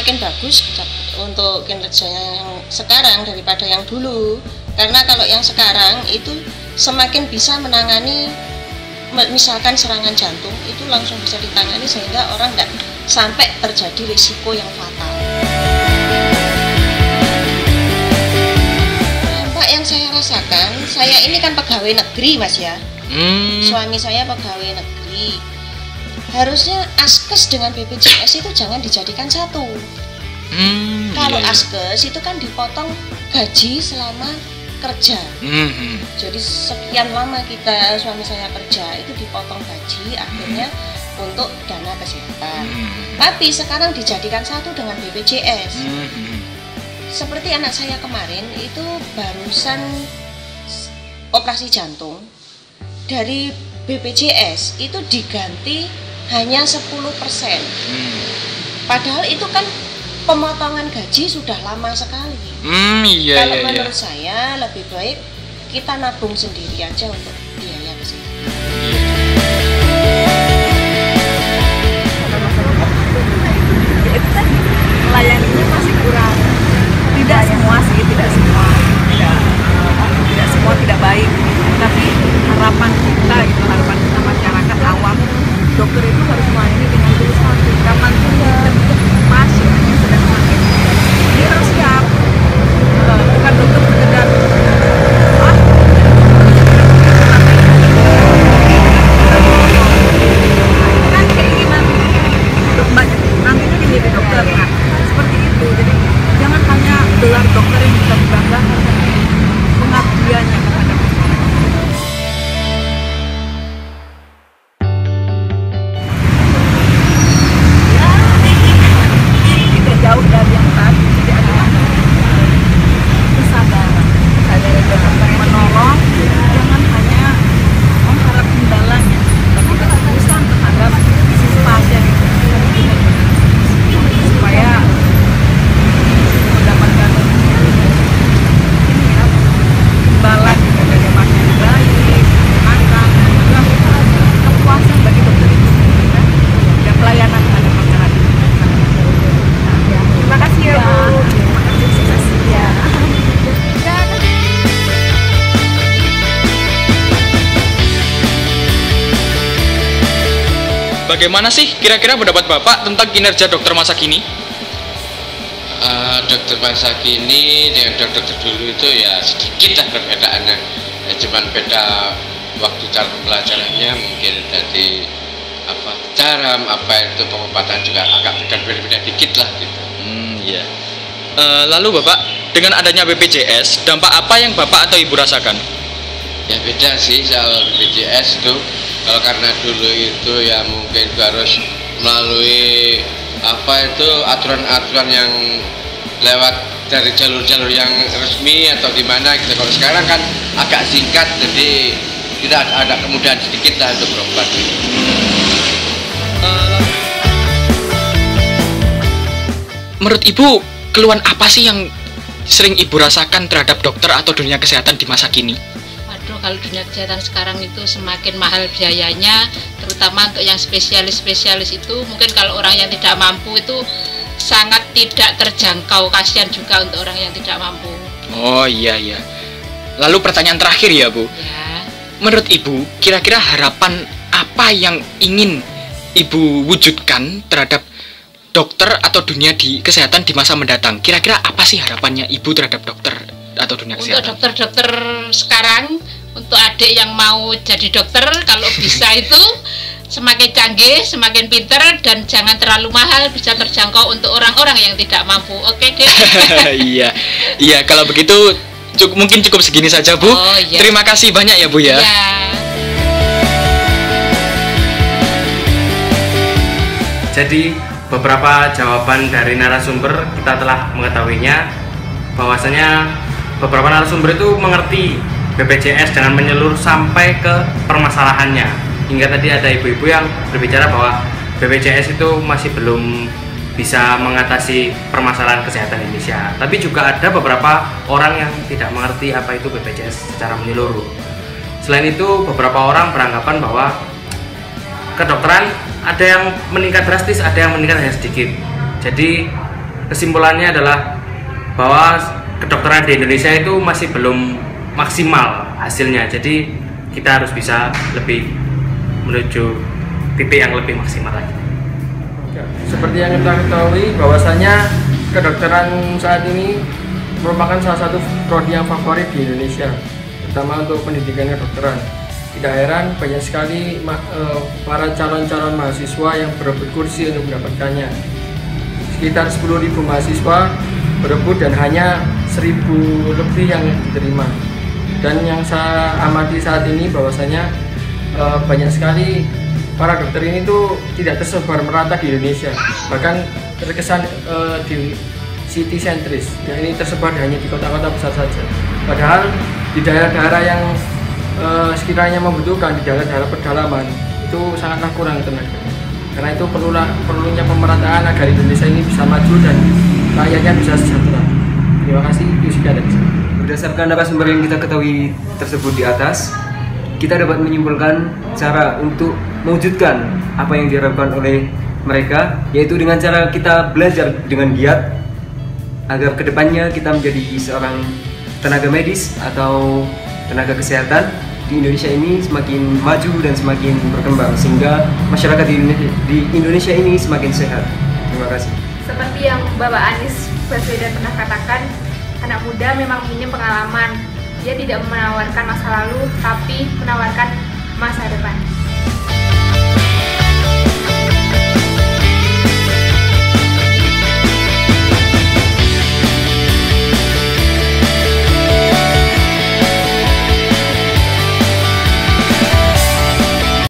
semakin bagus untuk kinerjanya yang sekarang daripada yang dulu. Karena kalau yang sekarang itu semakin bisa menangani, misalkan serangan jantung itu langsung bisa ditangani sehingga orang tidak sampai terjadi risiko yang fatal. Dampak yang saya rasakan, saya ini kan pegawai negeri Mas ya. Suami saya pegawai negeri. Harusnya Askes dengan BPJS itu jangan dijadikan satu. Kalau Askes itu kan dipotong gaji selama kerja. Jadi sekian lama kita suami saya kerja itu dipotong gaji akhirnya untuk dana kesehatan. Tapi sekarang dijadikan satu dengan BPJS. Seperti anak saya kemarin itu barusan operasi jantung, dari BPJS itu diganti hanya 10%. Padahal itu kan pemotongan gaji sudah lama sekali. Kalau menurut saya lebih baik kita nabung sendiri aja untuk biaya kesehatan. Itu kan melayaninya masih kurang. Tidak semua sih, tidak semua. Tidak semua tidak baik. Tapi harapan kita gitu, harapan kita masyarakat awam, dokter itu harus melayani dengan tulus hati. Kapan untuk pasien yang sedang sakit, dia harus siap. Bukan dokter sekedar kan keinginan nantinya jadi dokter. Nah, seperti itu. Jadi jangan hanya gelar dokter yang bisa dibanggakan, tapi pengabdiannya kepada masyarakat. Tidak jauh dari yang tadi, jadi adalah kesadaran dokter menolong, jangan hanya mengharap imbalannya, tapi ketulusan terhadap si pasien itu supaya mendapatkan imbalan dari pasien baik, makan, juga kepuasan bagi dokter itu sendiri kan, dan pelayanan kepada masyarakat. Terima kasih ya Bu. Terima kasih, sukses ya. Bagaimana sih kira-kira pendapat Bapak tentang kinerja dokter masa kini? Dokter masa kini dengan dokter dulu itu ya sedikit lah perbedaannya. Ya, cuman beda waktu cara pembelajarannya mungkin dari cara itu pengobatan juga agak berbeda dikit lah gitu. Iya. Lalu Bapak, dengan adanya BPJS, dampak apa yang Bapak atau Ibu rasakan? Ya beda sih soal BPJS itu. Kalau karena dulu itu ya mungkin harus melalui aturan-aturan yang lewat dari jalur-jalur yang resmi atau gimana gitu. Kalau sekarang kan agak singkat, jadi tidak ada kemudahan sedikit lah untuk berobat. Menurut Ibu, keluhan apa sih yang sering Ibu rasakan terhadap dokter atau dunia kesehatan di masa kini? Waduh, kalau dunia kesehatan sekarang itu semakin mahal biayanya, terutama untuk yang spesialis-spesialis itu mungkin kalau orang yang tidak mampu itu sangat tidak terjangkau, kasihan juga untuk orang yang tidak mampu. Oh iya. Lalu pertanyaan terakhir ya Bu. Ya. Menurut Ibu, kira-kira harapan apa yang ingin Ibu wujudkan terhadap dokter atau dunia di kesehatan di masa mendatang? Kira-kira apa sih harapannya Ibu terhadap dokter atau dunia kesehatan? Untuk dokter-dokter sekarang, untuk adik yang mau jadi dokter, kalau bisa itu semakin canggih, semakin pinter, dan jangan terlalu mahal, bisa terjangkau untuk orang-orang yang tidak mampu. Oke deh. Iya, kalau begitu mungkin cukup segini saja Bu. Oh, iya. Terima kasih banyak ya Bu ya. Iya. Jadi beberapa jawaban dari narasumber kita telah mengetahuinya, bahwasanya beberapa narasumber itu mengerti BPJS dengan menyeluruh sampai ke permasalahannya. Hingga tadi ada ibu-ibu yang berbicara bahwa BPJS itu masih belum bisa mengatasi permasalahan kesehatan Indonesia. Tapi juga ada beberapa orang yang tidak mengerti apa itu BPJS secara menyeluruh. Selain itu, beberapa orang beranggapan bahwa kedokteran ada yang meningkat drastis, ada yang meningkat hanya sedikit. Jadi kesimpulannya adalah bahwa kedokteran di Indonesia itu masih belum maksimal hasilnya. Jadi kita harus bisa lebih menuju titik yang lebih maksimal lagi. Seperti yang kita ketahui bahwasanya kedokteran saat ini merupakan salah satu prodi yang favorit di Indonesia, terutama untuk pendidikan kedokteran. Tidak heran banyak sekali para calon-calon mahasiswa yang berebut kursi untuk mendapatkannya. Sekitar 10.000 mahasiswa berebut dan hanya 1.000 lebih yang diterima. Dan yang saya amati saat ini bahwasanya banyak sekali para dokter ini tuh tidak tersebar merata di Indonesia, bahkan terkesan di city sentris, yang ini tersebar hanya di kota-kota besar saja. Padahal di daerah-daerah yang sekiranya membutuhkan, di daerah-daerah pedalaman itu sangatlah kurang tenaga. Karena itu perlunya pemerataan agar Indonesia ini bisa maju dan rakyatnya bisa sejahtera. Terima kasih. Yusuka dari saya. Berdasarkan narasumber yang kita ketahui tersebut di atas, kita dapat menyimpulkan cara untuk mewujudkan apa yang diharapkan oleh mereka, yaitu dengan cara kita belajar dengan giat agar kedepannya kita menjadi seorang tenaga medis atau tenaga kesehatan di Indonesia ini semakin maju dan semakin berkembang, sehingga masyarakat di Indonesia ini semakin sehat. Terima kasih. Seperti yang Bapak Anies Baswedan pernah katakan, anak muda memang minim pengalaman. Dia tidak menawarkan masa lalu, tapi menawarkan masa depan.